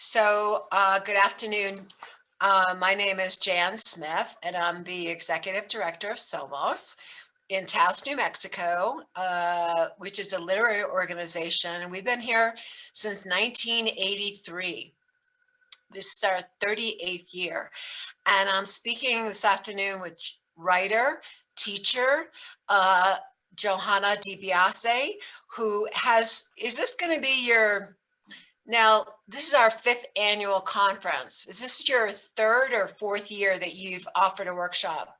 Good afternoon. My name is Jan Smith, and I'm the Executive Director of SOMOS in Taos, New Mexico, which is a literary organization. And we've been here since 1983. This is our 38th year. And I'm speaking this afternoon with writer, teacher, Johanna DeBiase, is this going to be now, this is our 5th annual conference. Is this your 3rd or 4th year that you've offered a workshop?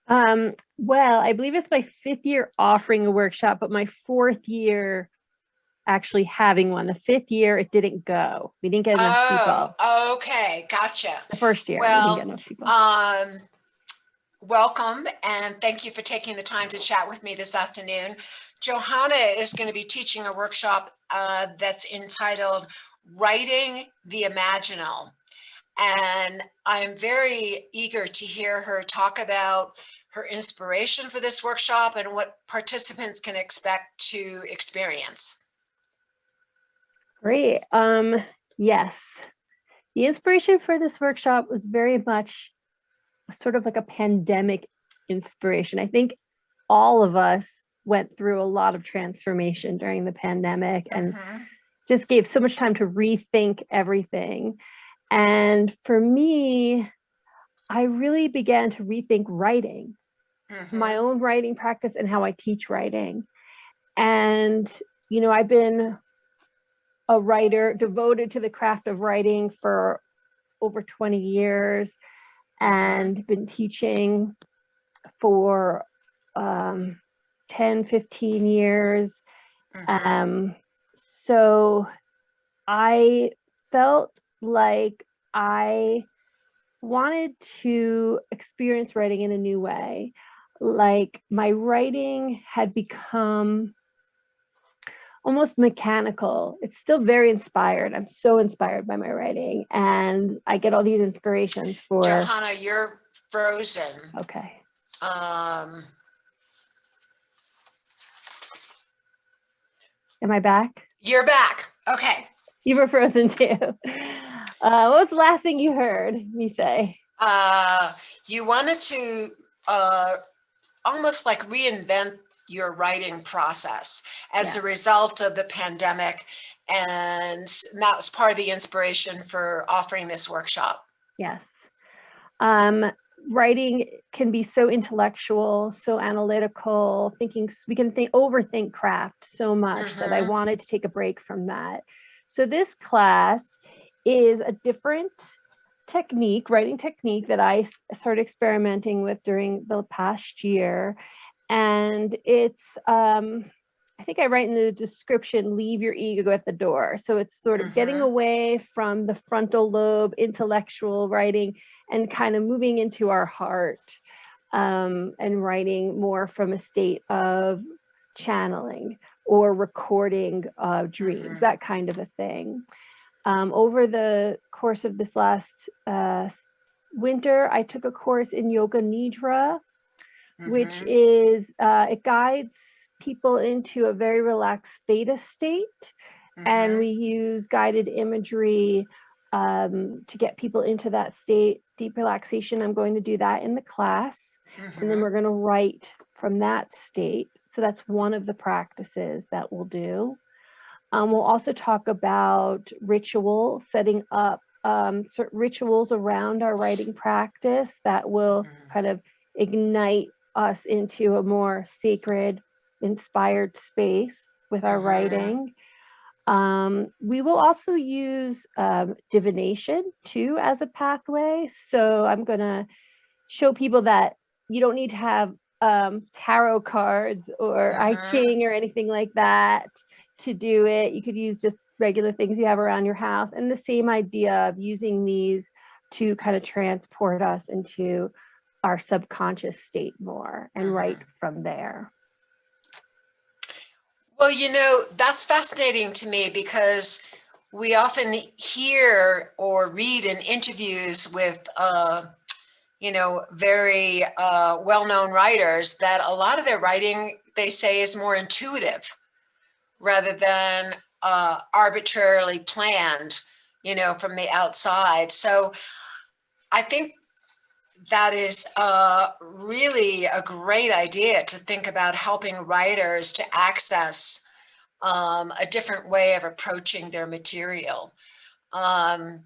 Well, I believe it's my 5th year offering a workshop, but my 4th year actually having one. The 5th year, it didn't go. We didn't get enough people. Oh, okay. Gotcha. The first year, well, we didn't get enough people. Welcome, and thank you for taking the time to chat with me this afternoon. Johanna is going to be teaching a workshop that's entitled Writing the Imaginal. And I'm very eager to hear her talk about her inspiration for this workshop and what participants can expect to experience. Great. Yes. The inspiration for this workshop was very much sort of like a pandemic inspiration. I think all of us went through a lot of transformation during the pandemic and just gave so much time to rethink everything. And for me, I really began to rethink writing, my own writing practice and how I teach writing. And, you know, I've been a writer devoted to the craft of writing for over 20 years and been teaching for 10, 15 years. So I felt like I wanted to experience writing in a new way. Like my writing had become almost mechanical. It's still very inspired. I'm so inspired by my writing, and I get all these inspirations for. Johanna, you're frozen. Okay. Am I back? You're back. Okay. You were frozen too. What was the last thing you heard me say? You wanted to almost like reinvent your writing process as a result of the pandemic, and that was part of the inspiration for offering this workshop. Yes. Writing can be so intellectual, so analytical, we can overthink craft so much that I wanted to take a break from that. So this class is a different writing technique that I started experimenting with during the past year. And it's, I think I write in the description, leave your ego at the door. So it's sort of getting away from the frontal lobe, intellectual writing, and kind of moving into our heart and writing more from a state of channeling or recording dreams, that kind of a thing. Over the course of this last winter, I took a course in Yoga Nidra, which is, it guides people into a very relaxed theta state. And we use guided imagery to get people into that state, deep relaxation. I'm going to do that in the class. And then we're going to write from that state. So that's one of the practices that we'll do. We'll also talk about ritual, setting up certain rituals around our writing practice that will kind of ignite us into a more sacred, inspired space with our writing. We will also use divination too as a pathway. So I'm going to show people that you don't need to have tarot cards or I Ching or anything like that to do it. You could use just regular things you have around your house, and the same idea of using these to kind of transport us into our subconscious state more and write from there. Well, you know, that's fascinating to me because we often hear or read in interviews with, you know, very well-known writers that a lot of their writing, they say, is more intuitive rather than arbitrarily planned. from the outside. So I think that is really a great idea to think about helping writers to access a different way of approaching their material. And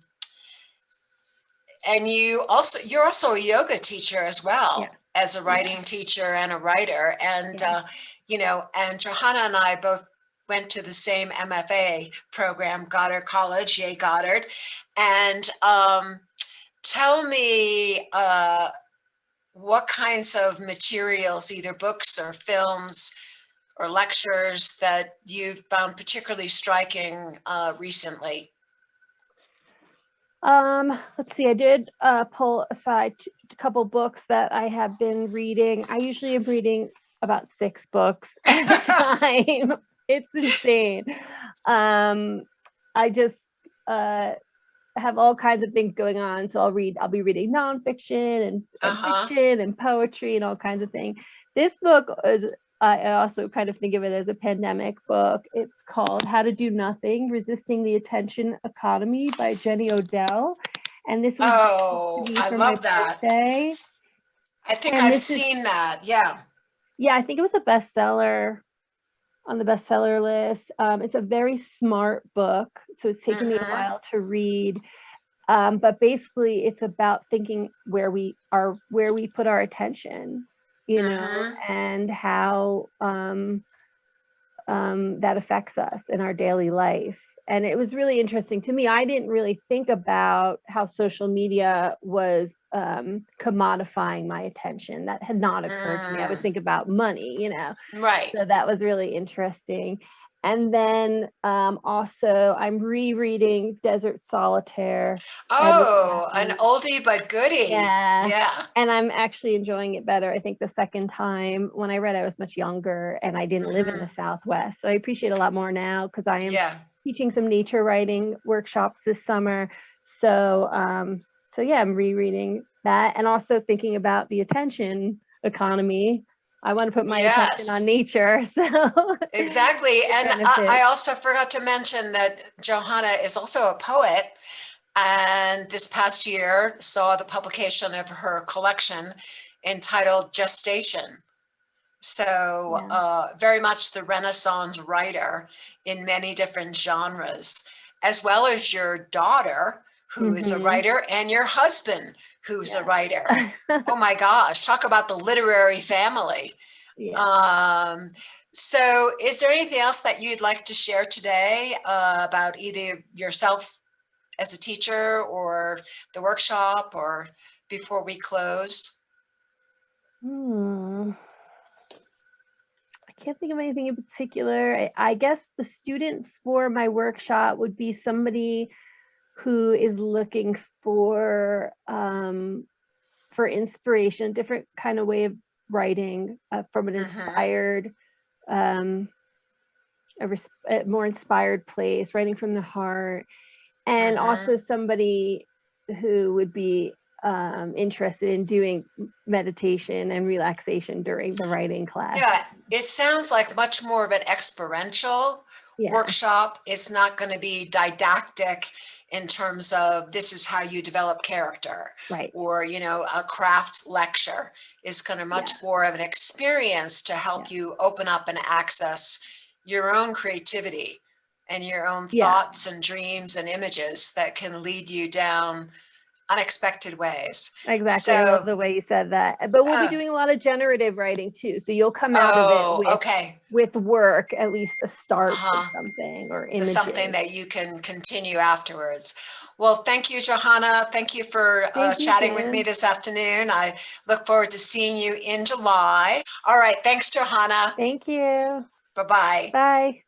you're also a yoga teacher as well, as a writing teacher and a writer. And, and Johanna and I both went to the same MFA program, Goddard College, yay Goddard. And tell me what kinds of materials, either books or films or lectures, that you've found particularly striking recently. Let's see, I did pull aside a couple books that I have been reading. I usually am reading about 6 books at a time. It's insane. I just have all kinds of things going on. So I'll be reading nonfiction and fiction and poetry and all kinds of things. This book is, I also kind of think of it as a pandemic book. It's called How to Do Nothing, Resisting the Attention Economy by Jenny Odell. And this was I love that. Birthday. I think I've seen that. Yeah. Yeah, I think it was a bestseller on the bestseller list. It's a very smart book, so it's taken me a while to read. But basically, it's about thinking where we put our attention, and how that affects us in our daily life. And it was really interesting to me. I didn't really think about how social media was commodifying my attention. That had not occurred to me. I would think about money, Right. So that was really interesting. And then also I'm rereading Desert Solitaire. Oh, an oldie but goodie. Yeah. And I'm actually enjoying it better. I think the second time when I read, I was much younger and I didn't live in the Southwest. So I appreciate a lot more now because I am teaching some nature writing workshops this summer. So, I'm rereading that and also thinking about the attention economy. I want to put my attention on nature. So exactly. And I also forgot to mention that Johanna is also a poet, and this past year saw the publication of her collection entitled Gestation. So very much the Renaissance writer in many different genres, as well as your daughter, who is a writer, and your husband, who's a writer. Oh my gosh, talk about the literary family. So is there anything else that you'd like to share today about either yourself as a teacher or the workshop, or before we close? I can't think of anything in particular. I guess the student for my workshop would be somebody who is looking for inspiration, different kind of way of writing from an inspired, a more inspired place, writing from the heart, and also somebody who would be interested in doing meditation and relaxation during the writing class. Yeah, it sounds like much more of an experiential workshop. It's not going to be didactic in terms of this is how you develop character, or a craft lecture. Is going to much more of an experience to help you open up and access your own creativity and your own thoughts and dreams and images that can lead you down unexpected ways. Exactly. I love the way you said that. But we'll be doing a lot of generative writing too. So you'll come out of it with work, at least a start of something, or images. Something that you can continue afterwards. Well, thank you, Johanna. Thank you for chatting with me this afternoon. I look forward to seeing you in July. All right. Thanks, Johanna. Thank you. Bye-bye. Bye.